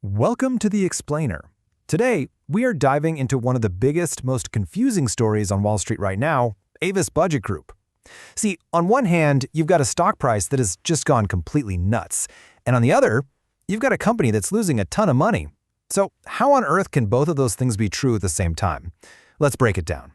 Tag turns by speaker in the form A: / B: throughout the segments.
A: Welcome to The Explainer. Today, we are diving into one of the biggest, most confusing stories on Wall Street right now, Avis Budget Group. See, on one hand, you've got a stock price that has just gone completely nuts, and on the other, you've got a company that's losing a ton of money. So how on earth can both of those things be true at the same time? Let's break it down.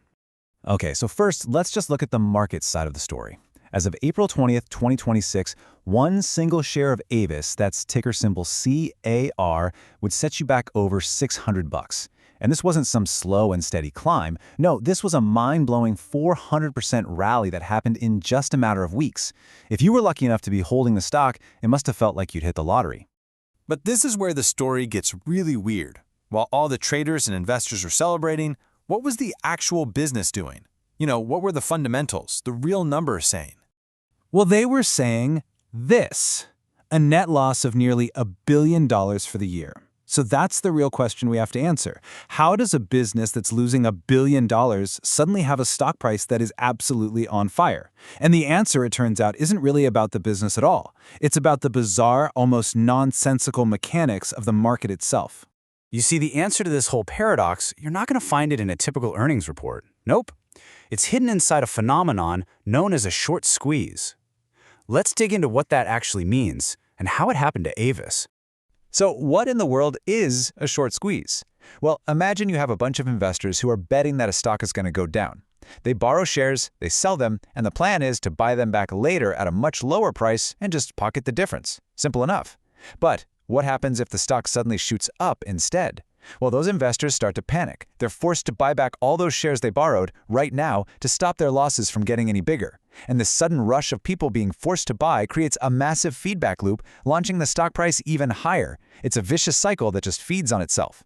B: Okay, so first, let's just look at the market side of the story. As of April 20th, 2026, one single share of Avis, that's ticker symbol CAR, would set you back over $600. And this wasn't some slow and steady climb. No, this was a mind-blowing 400% rally that happened in just a matter of weeks. If you were lucky enough to be holding the stock, it must have felt like you'd hit the lottery.
C: But this is where the story gets really weird. While all the traders and investors were celebrating, what was the actual business doing? What were the fundamentals, the real numbers saying?
D: Well, they were saying this, a net loss of nearly $1 billion for the year. So that's the real question we have to answer. How does a business that's losing $1 billion suddenly have a stock price that is absolutely on fire? And the answer, it turns out, isn't really about the business at all. It's about the bizarre, almost nonsensical mechanics of the market itself.
E: You see, the answer to this whole paradox, you're not going to find it in a typical earnings report. Nope. It's hidden inside a phenomenon known as a short squeeze. Let's dig into what that actually means and how it happened to Avis.
B: So what in the world is a short squeeze? Well, imagine you have a bunch of investors who are betting that a stock is going to go down. They borrow shares, they sell them, and the plan is to buy them back later at a much lower price and just pocket the difference. Simple enough. But what happens if the stock suddenly shoots up instead? Well, those investors start to panic. They're forced to buy back all those shares they borrowed right now to stop their losses from getting any bigger. And this sudden rush of people being forced to buy creates a massive feedback loop, launching the stock price even higher. It's a vicious cycle that just feeds on itself.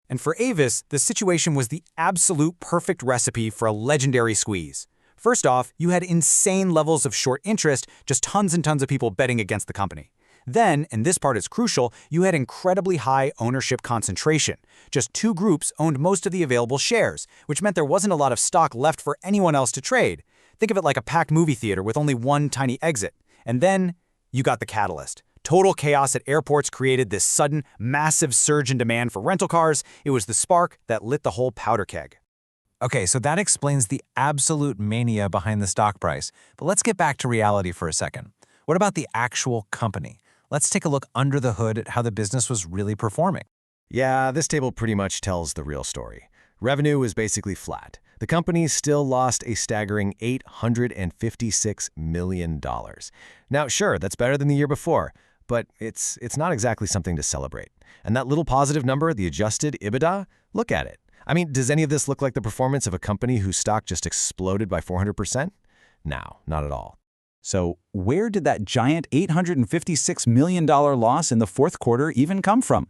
E: And for Avis, the situation was the absolute perfect recipe for a legendary squeeze. First off, you had insane levels of short interest, just tons and tons of people betting against the company. Then, and this part is crucial, you had incredibly high ownership concentration. Just two groups owned most of the available shares, which meant there wasn't a lot of stock left for anyone else to trade. Think of it like a packed movie theater with only one tiny exit. And then, you got the catalyst. Total chaos at airports created this sudden, massive surge in demand for rental cars. It was the spark that lit the whole powder keg.
A: Okay, so that explains the absolute mania behind the stock price. But let's get back to reality for a second. What about the actual company? Let's take a look under the hood at how the business was really performing.
F: Yeah, this table pretty much tells the real story. Revenue was basically flat. The company still lost a staggering $856 million. Now, sure, that's better than the year before, but it's not exactly something to celebrate. And that little positive number, the adjusted EBITDA, look at it. I mean, does any of this look like the performance of a company whose stock just exploded by 400%? No, not at all.
D: So where did that giant $856 million loss in the fourth quarter even come from?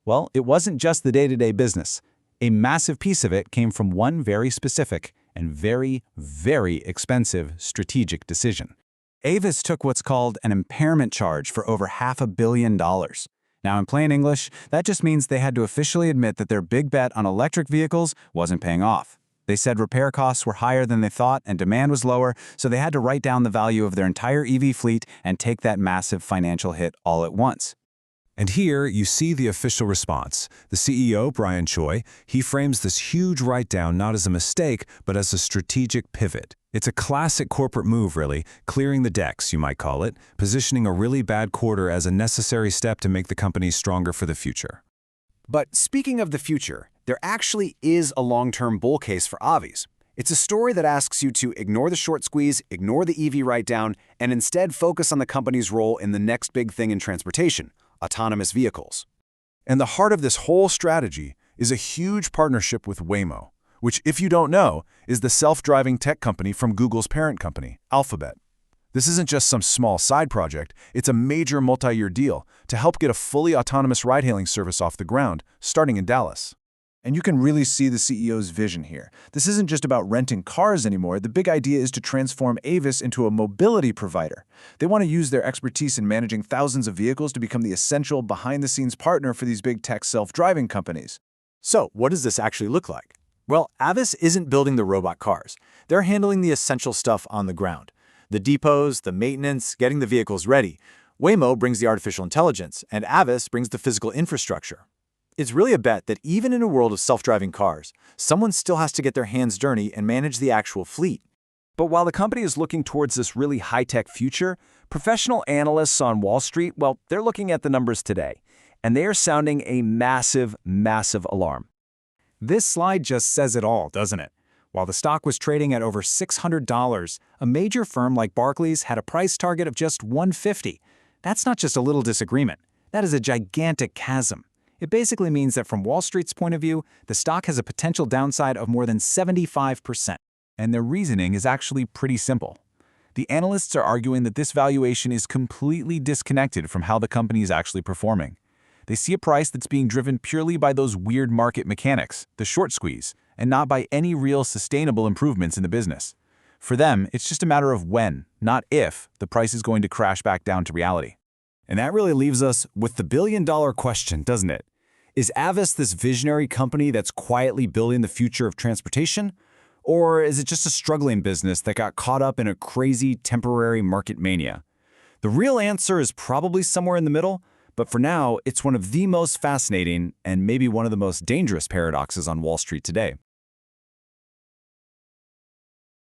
D: Well, it wasn't just the day-to-day business. A massive piece of it came from one very specific and very, very expensive strategic decision. Avis took what's called an impairment charge for over $500 million. Now, in plain English, that just means they had to officially admit that their big bet on electric vehicles wasn't paying off. They said repair costs were higher than they thought and demand was lower, so they had to write down the value of their entire EV fleet and take that massive financial hit all at once.
G: And here you see the official response. The CEO, Brian Choi, he frames this huge write-down not as a mistake, but as a strategic pivot. It's a classic corporate move, really, clearing the decks, you might call it, positioning a really bad quarter as a necessary step to make the company stronger for the future.
E: But speaking of the future, there actually is a long-term bull case for Avis. It's a story that asks you to ignore the short squeeze, ignore the EV write-down, and instead focus on the company's role in the next big thing in transportation, autonomous vehicles.
H: And the heart of this whole strategy is a huge partnership with Waymo, which, if you don't know, is the self-driving tech company from Google's parent company, Alphabet. This isn't just some small side project, it's a major multi-year deal to help get a fully autonomous ride-hailing service off the ground, starting in Dallas. And you can really see the CEO's vision here. This isn't just about renting cars anymore. The big idea is to transform Avis into a mobility provider. They want to use their expertise in managing thousands of vehicles to become the essential behind-the-scenes partner for these big tech self-driving companies.
E: So, what does this actually look like? Well, Avis isn't building the robot cars. They're handling the essential stuff on the ground. The depots, the maintenance, getting the vehicles ready. Waymo brings the artificial intelligence, and Avis brings the physical infrastructure. It's really a bet that even in a world of self-driving cars, someone still has to get their hands dirty and manage the actual fleet.
F: But while the company is looking towards this really high-tech future, professional analysts on Wall Street, well, they're looking at the numbers today, and they are sounding a massive, massive alarm.
B: This slide just says it all, doesn't it? While the stock was trading at over $600, a major firm like Barclays had a price target of just $150. That's not just a little disagreement. That is a gigantic chasm. It basically means that from Wall Street's point of view, the stock has a potential downside of more than 75%. And their reasoning is actually pretty simple. The analysts are arguing that this valuation is completely disconnected from how the company is actually performing. They see a price that's being driven purely by those weird market mechanics, the short squeeze, and not by any real sustainable improvements in the business. For them, it's just a matter of when, not if, the price is going to crash back down to reality.
F: And that really leaves us with the billion-dollar question, doesn't it? Is Avis this visionary company that's quietly building the future of transportation? Or is it just a struggling business that got caught up in a crazy temporary market mania? The real answer is probably somewhere in the middle, but for now, it's one of the most fascinating and maybe one of the most dangerous paradoxes on Wall Street today.